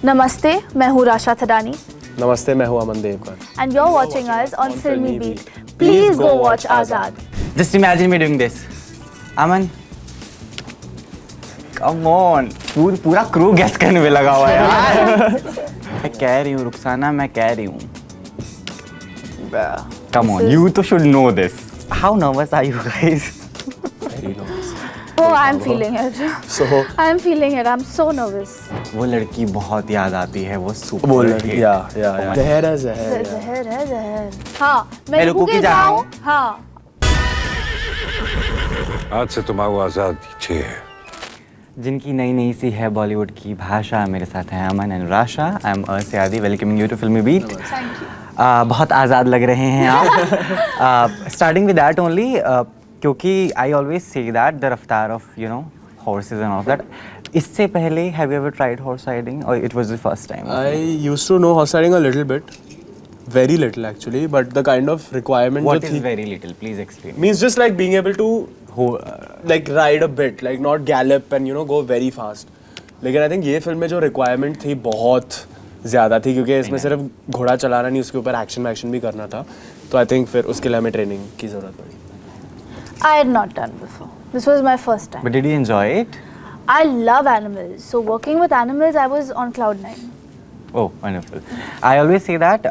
नमस्ते, मैं हूँ राशा थडानी. नमस्ते, मैं हूँ अमन Devkar. And you're watching us on Filmy Beat. Please go watch Azad. Just imagine me doing this. Aman, come on. पूरा क्रू गैस करने में लगा हुआ है यार. मैं कह रही हूँ रुखसाना, मैं कह रही हूँ. Come on, you too should know this. How nervous are you guys? Very nervous. Oh, I'm feeling it. So I'm feeling it. I'm so nervous. वो लड़की बहुत याद आती है, वो सुपर. बोल रही या जहर है जहर. जहर है जहर. हाँ, मैं रुकू की जा रहा हूँ. हाँ. आज से तुम्हारा आजाद पीछे है. जिनकी नई नई सी है बॉलीवुड की भाषा, मेरे साथ हैं Aman and Rasha. I am Arsiyadi, welcoming you to Filmibeat. Thank you. बहुत आज़ाद लग रहे हैं आप. स्टार्टिंग विद दैट ओनली, क्योंकि I always say that the रफ्तार of you know horses and all that. इससे पहले have you ever tried horse riding or it was the first time? I used to know horse riding a little bit, very little actually, but the kind of requirement What जो is थी very little? Please explain. means just like being able to like ride a bit, like not gallop and you know go very fast. लेकिन I think ये film में जो requirement थी बहुत ज़्यादा थी, क्योंकि इसमें सिर्फ घोड़ा चलाना नहीं, उसके ऊपर एक्शन भी करना था. तो आई थिंक फिर उसके लिए हमें ट्रेनिंग की ज़रूरत पड़ी. I had not done before. This was my first time. But did you enjoy it? I love animals. So working with animals, I was on cloud 9. Oh, wonderful. I always say that,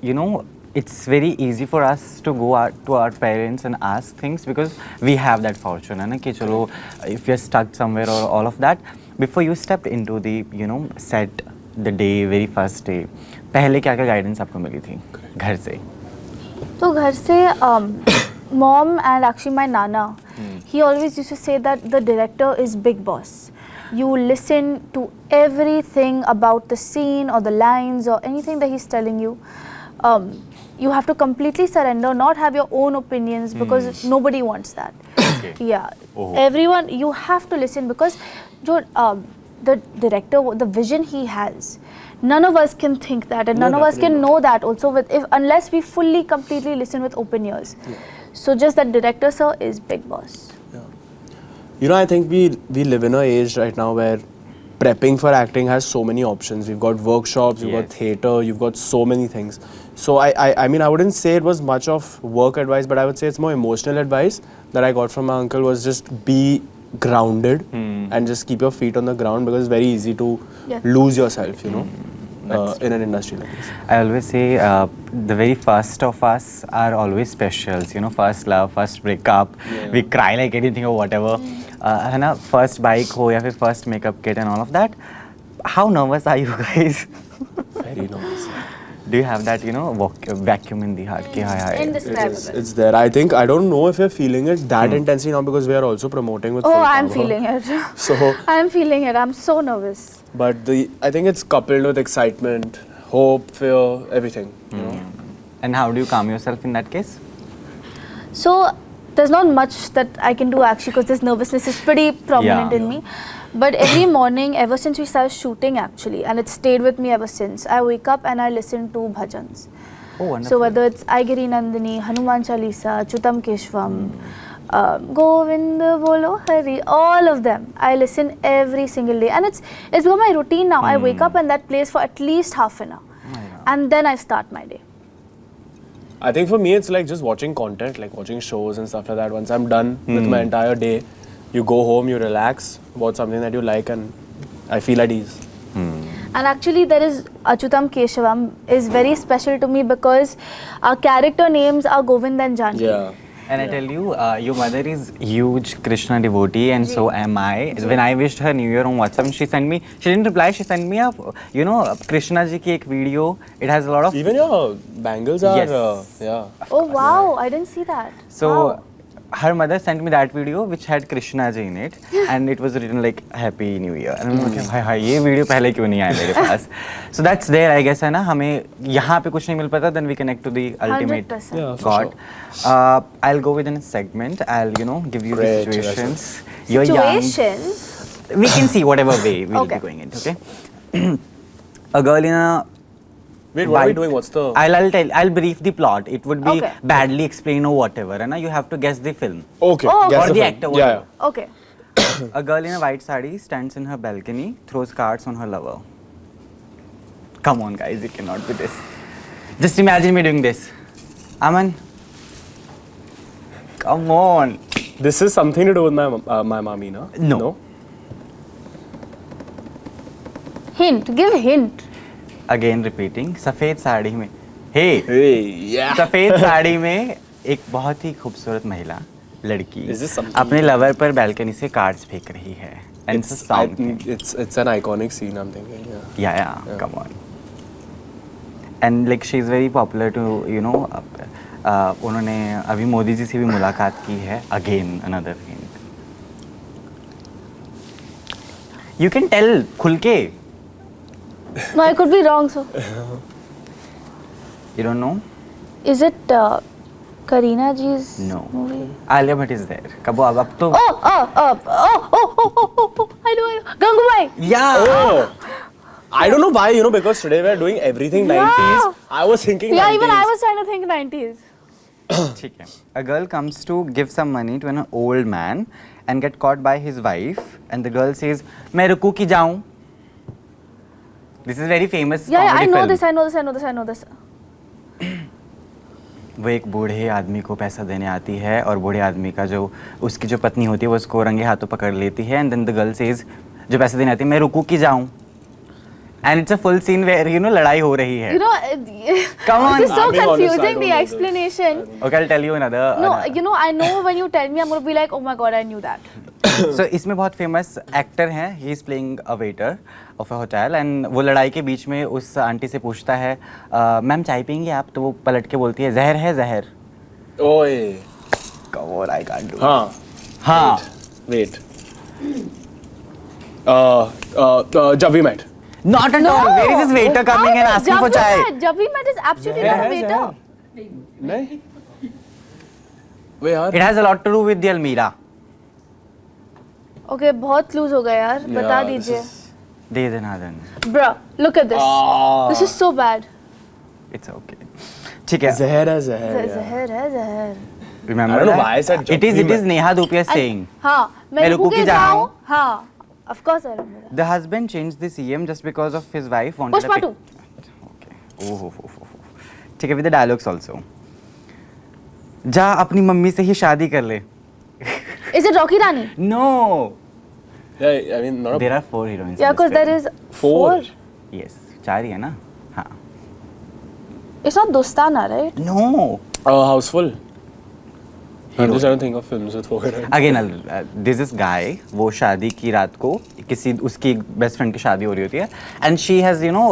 you know, it's very easy for us to go out to our parents and ask things because we have that fortune, है ना कि चलो if you're stuck somewhere or all of that. Before you stepped into the, you know, set the day, very first day, पहले क्या क्या guidance आपको मिली थी घर से? तो घर से mom and actually my nana, he always used to say that the director is big boss. You listen to everything about the scene or the lines or anything that he's telling you. You have to completely surrender, not have your own opinions because nobody wants that. Okay. Yeah, Oh. everyone, you have to listen because the director, the vision he has, none of us can think that and none of us can know that also unless we fully completely listen with open ears. So just that director sir is big boss. You know, I think we live in an age right now where prepping for acting has so many options. You've got workshops, you've got Yes. theatre, you've got so many things. So I mean, I wouldn't say it was much of work advice, but I would say it's more emotional advice that I got from my uncle was just be grounded and just keep your feet on the ground because it's very easy to lose yourself, you know, in an industry like this. I always say the very first of us are always specials, you know, first love, first breakup, we cry like anything or whatever. है ना, first bike हो या फिर first makeup kit and all of that. How nervous are you guys? Very nervous. Do you have that, you know, vacuum in the heart? कि हाय हाय. Indescribable. It's there. I think I don't know if you're feeling it that intensely now because we are also promoting with. Oh, Full I'm Power. feeling it. So, I'm feeling it. I'm so nervous. but I think it's coupled with excitement, hope, fear, everything. You know. And how do you calm yourself in that case? So there's not much that I can do actually because this nervousness is pretty prominent in me. But every morning, ever since we started shooting actually, and it stayed with me ever since, I wake up and I listen to bhajans. Oh, wonderful. So whether it's Aigiri Nandini, Hanuman Chalisa, Chutam Keshvam, Govinda Bolo Hari, all of them, I listen every single day, and it's become my routine now. I wake up and that plays for at least half an hour, and then I start my day. I think for me it's like just watching content, like watching shows and stuff like that. Once I'm done with my entire day, you go home, you relax, watch something that you like, and I feel at ease. And actually there is Achutam Keshavam is very special to me because our character names are Govind and Janki. Yeah. And I tell you, your mother is huge Krishna devotee, and so am I. When I wished her New Year on WhatsApp, she didn't reply. She sent me a, you know, Krishna ji ki ek video. It has a lot of. Even your bangles are. Yes. Yeah. Oh wow, I didn't see that. So Wow. her mother sent me that video which had Krishna ji in it, and it was written like Happy New Year. And I'm like, हाय हाय ये video पहले क्यों नहीं आया मेरे पास? So that's there, I guess, है ना, हमें यहाँ पे कुछ नहीं मिल पाता, then we connect to the ultimate 100%. Yeah, for God. I'll go within a segment. I'll, you know, give you Great, the situations. You're Situations. young. We can see whatever way we'll Okay. be going into. Okay. A girl in a. Wait, what are we Bike. doing? What's the? I'll brief the plot. It would be Okay. badly explained or whatever, and you have to guess the film. Okay. Oh, guess or the film. actor, Yeah, whatever. yeah. Okay. A girl in a white sari stands in her balcony, throws cards on her lover. Come on, guys, it cannot be this. Just imagine me doing this. Aman, come on. This is something to do with my mommy, no? No. Hint. Give hint. Again repeating. सफेद साड़ी में. Hey. Hey, yeah. सफेद साड़ी में एक बहुत ही खूबसूरत महिला लड़की Is this something- अपने लवर पर बैल्कनी से कार्ड्स फेंक रही है. And it's a song. It's an iconic scene, I'm thinking. Yeah. Yeah, come on. And like she's very popular to, you know, उन्होंने अभी मोदी जी से भी मुलाकात की है. Again, another hint. You can tell खुल के. No, I could be wrong, so. You don't know? Is it Kareena ji's No. movie? Alia Bhatt is there. कब अब तो. I know. Gangubai. Yeah. Oh! I don't know why, you know, because today we're doing everything 90s. I was thinking Yeah, 90s. even I was trying to think 90s. ठीक है. A girl comes to give some money to an old man and get caught by his wife and the girl says मैं रुकू की जाऊं. This is very famous Yeah, I comedy know film. this. I know this. वो एक बूढ़े आदमी को पैसा देने आती है और बूढ़े आदमी का जो उसकी जो पत्नी होती है वो उसको रंगे हाथों पकड़ लेती है and then the girl says जो पैसे देने आती है मैं रुकू की जाऊं. And it's a full scene where you know लड़ाई हो रही है. You know, Come on. this is so I'm being honest, I confusing, don't the know this. explanation. Okay, I'll tell you another. No, you know, I know when you tell me, I'm going to be like, oh my god, I knew that. So इसमें बहुत famous actor हैं. He is playing a waiter of a hotel and वो लड़ाई के बीच में उस aunty से पूछता है मैम चाय पियेंगे आप. तो वो पलट के बोलती है जहर है जहर. Oi. Come on, I can't do. Huh. हाँ. Wait. Jab we met. Not at all. Where is this waiter coming and asking for chai? Jab we met is absolutely not a waiter. नहीं. Wait, यार. It has a lot to do with the Almira. Okay, बहुत loose हो गया यार. बता Yeah, this दीजिए. is- दे देना then. Bruh, look at this. This is so bad. It's okay. ठीक है. Zahar है Zahar. yeah. जहर है जहर. Remember I don't know that? why I said It is Jab we met. Neha Dhupiya saying. हाँ, मैं रुकू रुकू की के जाऊं. जाऊं. हाँ, of course I remember that. The husband changed the CM just because of his wife wanted Pushpa a two. Okay. Oh. ठीक है, with the dialogues also. जा अपनी मम्मी से ही शादी कर ले. Is it Rocky Rani? No. Yeah, I mean, not a There are 4 heroines. Yeah, in this because there film. is Four. Yes, 4 ही है ना? हाँ. It's not Dostana, right? No. Houseful. I'm just trying to think of films with four heroines. Again, this is guy. वो शादी की रात को किसी उसकी बेस्ट फ्रेंड की शादी हो रही होती है and she has you know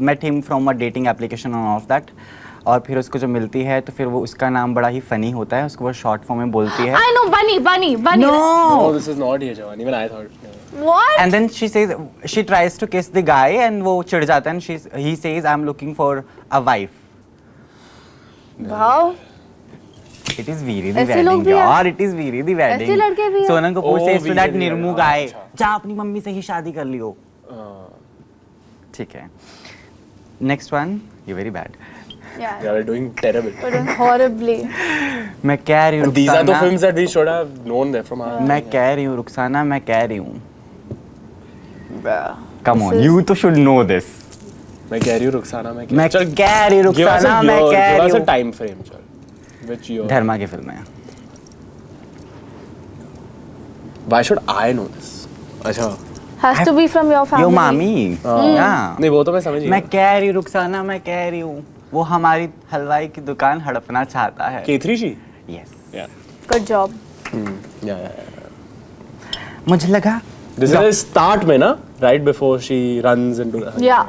met him from a dating application and all of that. और फिर उसको जो मिलती है तो फिर वो उसका नाम बड़ा ही फनी होता है. उसको वो शॉर्ट फॉर्म में बोलती है. I know, Bunny. No. No, this is not Ye Jawani. Even I thought. Yeah. What? And then she says she tries to kiss the guy and वो चिढ़ जाता है and he says I'm looking for a wife. Wow. It is Veeri the ऐसे लोग wedding भी हैं? यार. It is Veeri the wedding. ऐसे लड़के भी हैं? Sonam Kapoor Oh, says to that Veeri the निर्मू wedding. guy अच्छा. जा अपनी मम्मी से ही शादी कर लियो. ठीक है. Next one. You're very bad. Yeah. Yeah, we're doing terrible. We're doing horribly. मैं कह रही हूँ These are the Rukhsana. films that we should have known there from our. मैं कह रही हूँ रुखसाना. मैं कह रही हूँ. Come This on, is- you too should know this. मैं कह रही हूँ रुखसाना मैं मैं चल कह रही हूँ give us a रुखसाना. मैं year, कह give रही us a हूँ. time frame चल. Which year? धर्मा की फिल्म है. Why should I know this? अच्छा. Has to be from your family. Your mommy. Yeah. नहीं वो तो मैं समझ मैं गया. कह रही हूँ रुखसाना. मैं कह रही हूँ वो हमारी हलवाई की दुकान हड़पना चाहता है. K3 Yes. Yeah. Good job. Yeah. मुझे लगा This is start में ना, right before she runs into the. Yeah.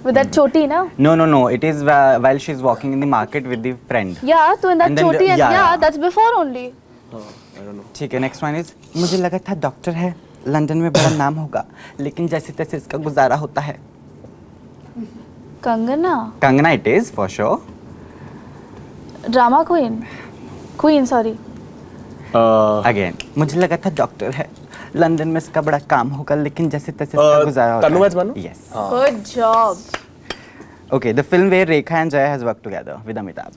With that choti, na? No. It is while she's walking in the market with the friend. Yeah, so in that And then choti, and yeah. yeah, that's before only. I don't know. ठीक है. Next one is मुझे लगा था doctor है London में बड़ा नाम होगा लेकिन जैसे तैसे इसका गुजारा होता है. Kangana. Kangana it is for sure. Drama queen. Queen, sorry. Again मुझे लगा था डॉक्टर है लंदन में इसका बड़ा काम होगा लेकिन जैसे तैसे इसका गुजारा होता तन्नू है. वैद्यमानु? Yes. Good job. Okay, the film where Rekha and Jaya has worked together with Amitabh.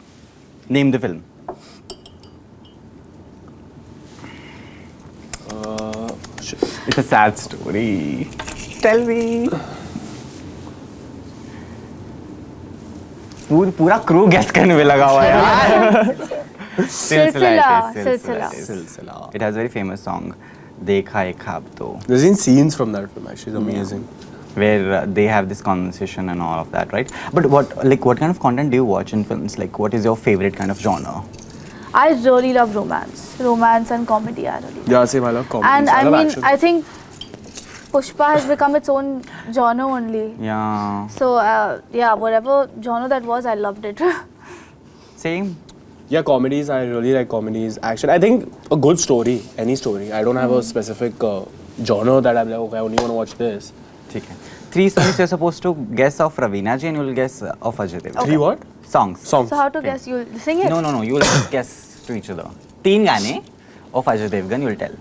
Name the film. Shit. It's a sad story. Tell me. पूरा क्रू गेस करने में लगा हुआ है यार. Silsila. It has a very famous song, Dekha Ek Khab To, There's been scenes from that film. Actually, it's amazing. where they have this conversation and all of that, right? But what kind of content do you watch in films? Like, what is your favorite kind of genre? I really love romance and comedy. I really. Yeah, same. I love comedy. And I love mean, action. I think Pushpa has become its own genre only. Yeah. So yeah, whatever genre that was, I loved it. Same. Yeah, comedies. I really like comedies. Action. I think a good story, any story. I don't have a specific genre that I'm like, okay, I only want to watch this. ठीक है. 3 songs you're supposed to guess of Raveena ji and you'll guess of Ajay Devgn. 3 what? Songs. Songs. So how to guess? You'll sing it? No. You'll just guess to each other. 3 गाने of Ajay Devgn you'll tell.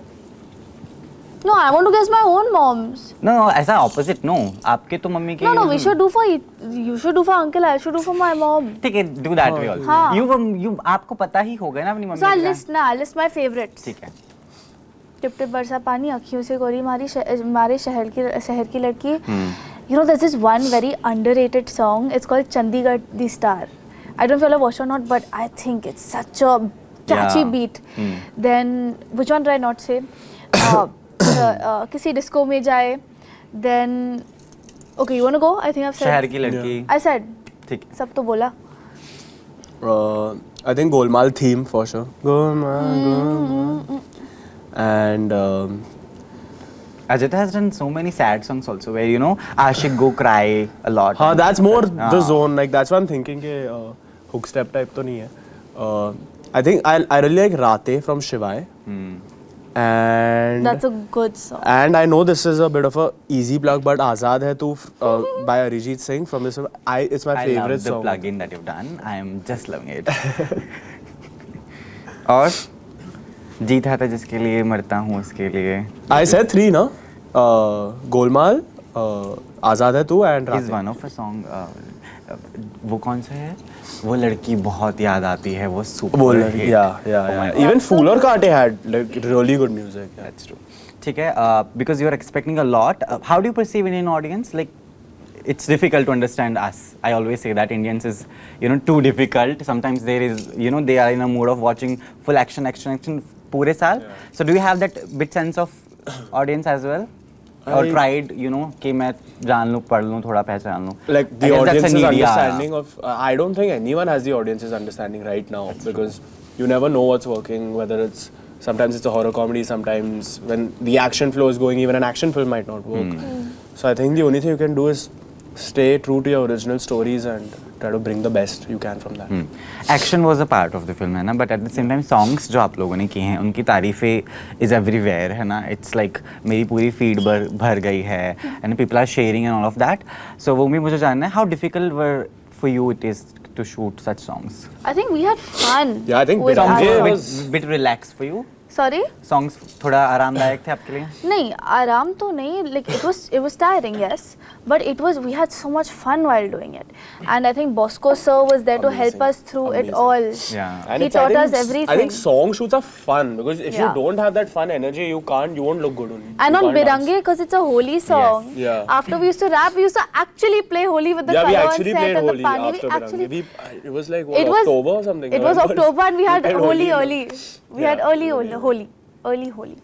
No, I want to guess my own mom's. No, ऐसा opposite. No, आपके तो mummy के. No, we should do for you should do for uncle. I should do for my mom. ठीक है, do that way also. हाँ. You आपको पता ही होगा ना अपनी मम्मी So I'll का. list my favorites. ठीक है. टिप टिप बरसा पानी अखियों से गोरी मारे शहर की लड़की. You know, there's this one very underrated song. It's called Chandigarh the Star. I don't know if you'll have watched or not, but I think it's such a catchy Yeah. beat. Then which one did I not say? किसी disco में जाए. Then okay, you wanna go? I think I've said. शहर की लड़की. I said. ठीक. सब तो बोला. I think Golmaal theme for sure. Golmaal. And Ajit has done so many sad songs also where, you know, Ashik go cry a lot. that's more the हाँ. zone. Like that's what I'm thinking. कि hook step type तो नहीं है. I think I really like Raate from Shivai. And That's a good song. and I know this is a bit of a easy plug, but Azad Hai Tu by Arijit Singh from this. It's my I favorite love the song. plug-in that you've done. I am just loving it. और जीत हाथा जिसके लिए मरता हूँ उसके लिए. I said 3, na? Golmaal, Azad Hai Tu, and Is Raate. one of a song. वो कौन सा है? वो लड़की बहुत याद आती है. वो super hit. Yeah. Even Fool or Kaate had like really good music. Yeah. That's true. ठीक है. Because you are expecting a lot. How do you perceive Indian audience? Like, it's difficult to understand us. I always say that Indians is, you know, too difficult. Sometimes there is, you know, they are in a mood of watching full action पूरे साल. So do you have that bit sense of audience as well? Or tried, you know, कि मैं जान लूँ, पढ़ लूँ, थोड़ा पहचान लूँ. Like I the guess that's a audience's needy, understanding of I don't think anyone has the audience's understanding right now because you never know what's working, whether it's sometimes it's a horror comedy, sometimes when the action flow is going, even an action film might not work. So I think the only thing you can do is stay true to your original stories and try to bring the best you can from that. Extion was a part of the film है ना, but at the same time songs जो आप लोगों ने किए हैं उनकी तारीफें is everywhere है ना. It's like मेरी पूरी feed भर गई है and people are sharing and all of that. So वो भी मुझे जानना है how difficult were for you it is to shoot such songs. I think we had fun. Yeah, I think with Birange our was- songs. Bit relaxed for you. Sorry? Songs थोड़ा आरामदायक थे आपके लिए. नहीं आराम तो नहीं, like it was tiring, yes, but we had so much fun while doing it, and I think Bosco sir was there to help us through it all. Yeah. And He it's- I taught think us everything. I think song shoots are fun because if you Yeah. don't have that fun energy, you won't look good only. And You on can't dance. Birange, because it's a holy song. Yeah. After we used to rap, we used to actually play Holi with the Yeah, we color on actually set played and Holi the pani. after We actually, Birange. It was like what, it was October or something. It was November. October and we had played Holi Holi. early. We had Yeah. early Holi. Holi. Holi.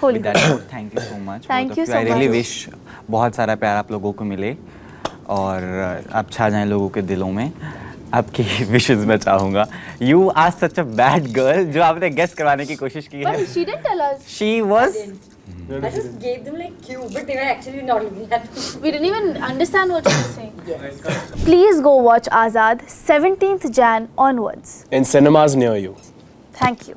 With that note, thank you so much. Thank both you of so I really much. wish बहुत सारा प्यार आप लोगों को मिले और आप छा जाएं लोगों के दिलों में. आपकी विशेस मैं चाहूँगा. You are such a bad girl जो आपने गेस करवाने की कोशिश की है. But she didn't tell us. She was. I just gave them like cue, but they were actually not looking at me. We didn't even understand what she was saying. Please go watch Azad 17th Jan onwards. In cinemas near you. Thank you.